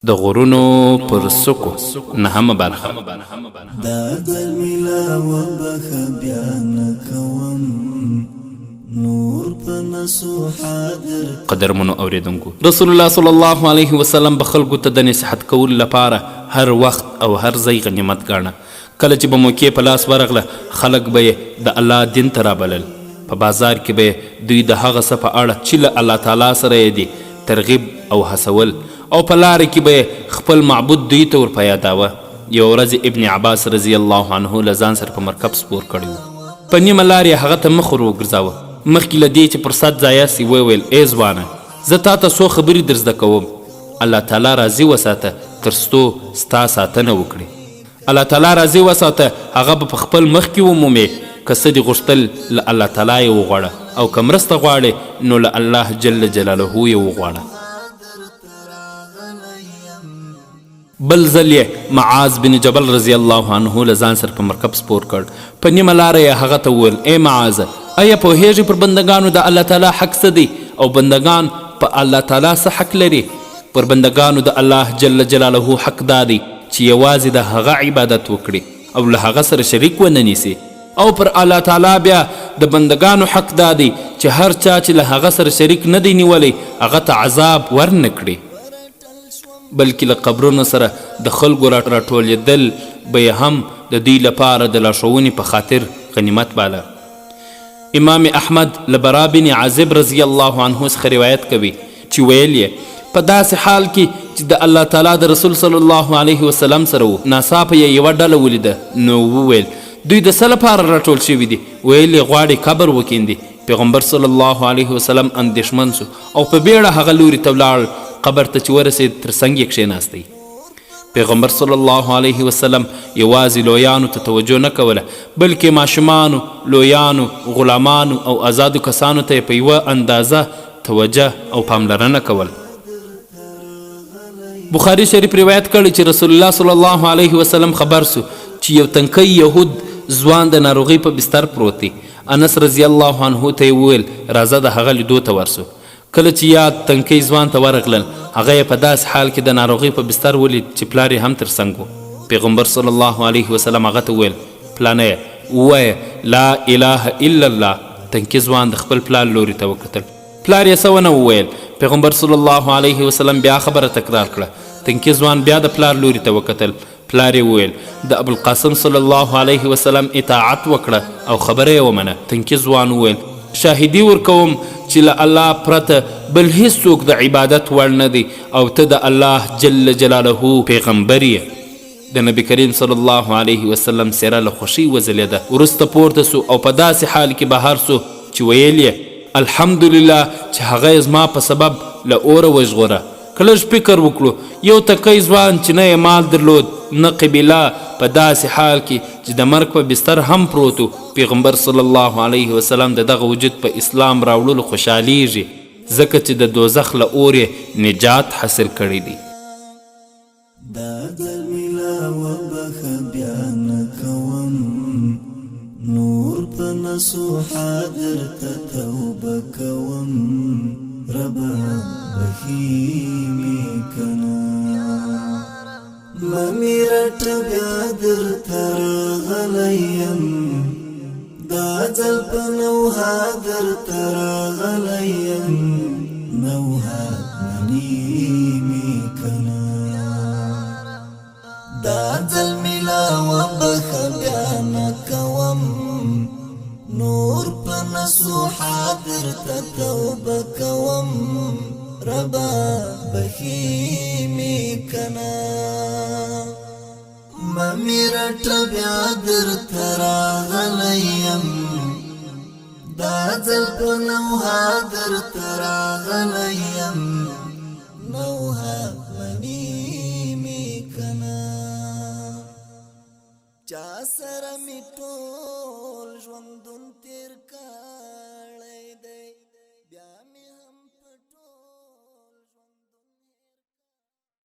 د غرونو پر څوکو نهمه برخه. دا ځل ملا وبخه بیا نه کوم نور په نسو حاضر. قدرمنو اوریدونکو، رسول الله صلی الله علیه وسلم به خلکو ته د نصیحت کولو لپاره هر وخت او هر ځای غنیمت ګاڼه. کله چې به موقع په لاس ورغله، خلک به یې د الله دین ته رابلل. په بازار کې به دوی د هغه څه په اړه چې له الله تعالی سره یې دي ترغیب او هڅول، او په لاره کې به خپل معبود دوی ته ور په یاداوه. یوه ورځ ابن عباس رضی الله عنه له ځان سره په مرکب سپور کړی و. په نیمه لار یې هغه ته مخ ور وګرځاوه. مخکې له دې چې فرصت ضایع سي وویل: ای ځوانه، زه تا ته څو خبرې در زده کوم. الله تعالی راضي وساته تر څو ستا ساتنه وکړي. الله تعالی راضي وساته، هغه به په خپل مخ کې ومومې. که څه دې غوښتل له الله تعالی یې وغواړه، او که مرسته غواړې نو له الله جل جلاله یې وغواړه. بل ځل یې معاذ بن جبل رضی الله عنه له ځان سره په مرکب سپور کړ. په نیمه لاره یې هغه ته وویل: ای معاذ، آیا پوهیږې پر بندګانو د الله تعالی حق څه دی، او بندګان په الله تعالی څه حق لري؟ پر بندګانو د الله جل جلاله حق دا دی چې یوازې د هغه عبادت وکړي او له هغه سره شریک ونه نیسي. او پر الله تعالی بیا د بندګانو حق دا دی چې هر چا چې له هغه سره شریک نه دی نیولی، هغه ته عذاب ورنه کړي. بلکې له قبرونو سره د خلکو راټولېدل به یې هم د دوی لپاره د لارښوونې په خاطر غنیمت باله. امام احمد له برا بن عازب رضی الله عنه څخه روایت کوي چې ویل یې: په داسې حال کې چې د الله تعالی د رسول صلی الله علیه وسلم سره و، ناڅاپه یې یوه ډله ولیده. نو وویل: دوی د څه لپاره راټول شوي دي؟ ویل یې: غواړي قبر وکیندي. پیغمبر صلی الله علیه وسلم اندېښمن سو او په بیړه هغه لوري ته ولاړ. قبر ته چې ورسېد، تر څنګ یې کښېناستی. پیغمبر صلی الله علیه وسلم یوازې لویانو ته توجه نه کوله، بلکې ماشومانو، لویانو، غلامانو او آزادو کسانو ته یې په یوه اندازه توجه او پاملرنه کول. بخاري شریف روایت کړی چې رسول الله صلی الله علیه وسلم خبر سو چې یو تنکی یهود ځوان د ناروغۍ په بستر پروت دی. انس رضی الله عنه ته یې وویل: راځه د هغه لیدو ته ورسو. کله چې یاد تنکی ځوان ته ورغلل، هغه یې په داسې حال کې د ناروغۍ په بستر ولید چې پلار یې هم تر څنګ و. پیغمبر صلی الله علیه وسلم هغه ته وویل: پلانیه، ووایه لا اله الا الله. تنکی ځوان د خپل پلار لوري ته وکتل. پلار یې څه ونه وویل. پیغمبر صلی الله علیه وسلم بیا خبره تکرار کړه. تنکی ځوان بیا د پلار لوري ته وکتل. پلار یې وویل: د ابوالقاسم صلی الله علیه وسلم اطاعت وکړه او خبره یې ومنه. تنکی ځوان وویل: شاهدي ورکوم چې له الله پرته بل هیڅوک د عبادت وړ نه دی، او ته د الله جل جلاله پیغمبر یې. د نبی کریم صلی الله علیه وسلم څېره له خوښۍ وځلېده. وروسته پورته سو او په داسې حال کې بهر سو چې ویل یې: الحمدلله چې هغه یې زما په سبب له اوره وژغوره. که لږ فکر وکړو، یو تکی ځوان چې نه یې مال درلود نه قبیله، په داسې حال کې چې د مرګ په بستر هم پروت و، پیغمبر صلی الله علیه وسلم د دغه وجود په اسلام راوړلو خوشحالیږي، ځکه چې د دوزخ له اور یې نجات حاصل کړی دی. دا ځل ملا وبخه بیا نه کوم نور په نسو حاضر ته توبه کوم. ربا بخي می کنا ممی رټ بیا در تر غلیم. دا ځل په نوها در تر غلیم، نوها منی می کنا. دا ځل ملا وبخه بیا نه کوم نور په نسو حاضر ته توبه کوم. ربا بخي می کنا ممی رټ بیا در تر غلیم. دا ځل په نوها در تر غلیم، نوها منی می کنا. چا سره می ټول ژوندون تیر کړ.